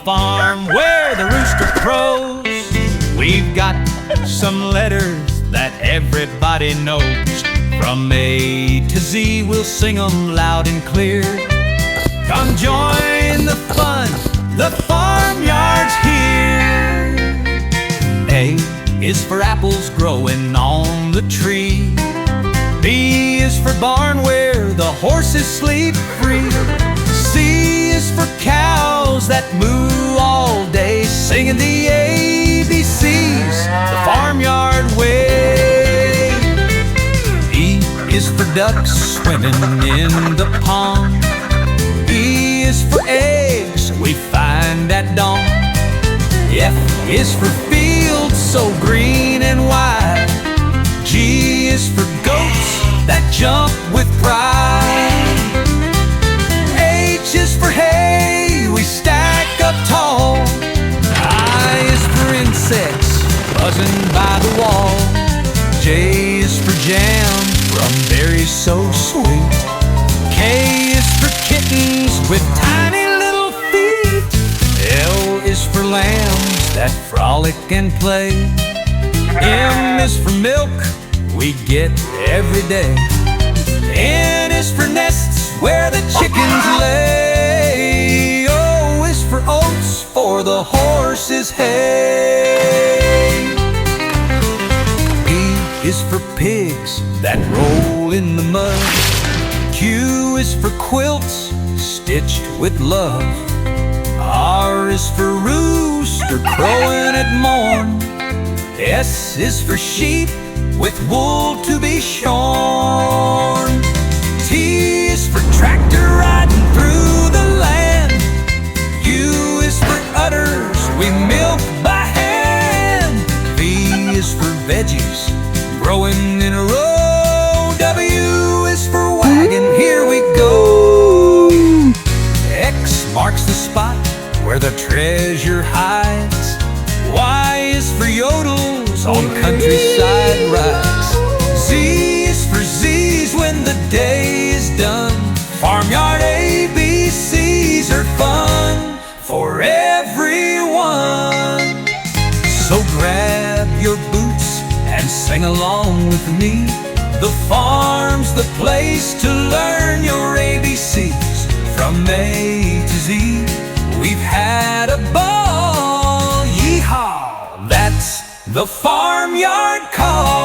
farm where the rooster crows. We've got some letters that everybody knows. From A to Z we'll sing 'em loud and clear. Come join the fun, the farmyard's here. A is for apples growing on the tree. B is for barn where the horses sleep free. C is for cows that moo all day, singing the ABCs the farmyard way. E is for ducks swimming in the pond. E is for eggs we find at dawn. F is for fields so green and wide. G is for goats that jump with pride. H is for hay we stack up tall. I is for insects buzzing by the wall. J is for jam from berries so sweet. K is for kittens with tiny little feet. L is for lambs that frolic and play. M is for milk we get every day. N is for nests where the chickens lay. O is for oats for the horses' hay. P is for pigs that roll in the mud. Q is for quilts stitched with love. R is for rooster crowing at morn. S is for sheep with wool to be shorn. T is for tractor riding through the land. U is for udders we milk by hand. V is for veggies growing in a row. W is for wagon, here we go. X marks the spot where the treasure hides. Y is for yodels on countryside rides. Z is for Z's when the day is done. Farmyard ABCs are fun for everyone. So grab your boots and sing along with me. The farm's the place to learn your ABCs. From A to Z, we've had a ball. YEEHAW! That's the farmyard call.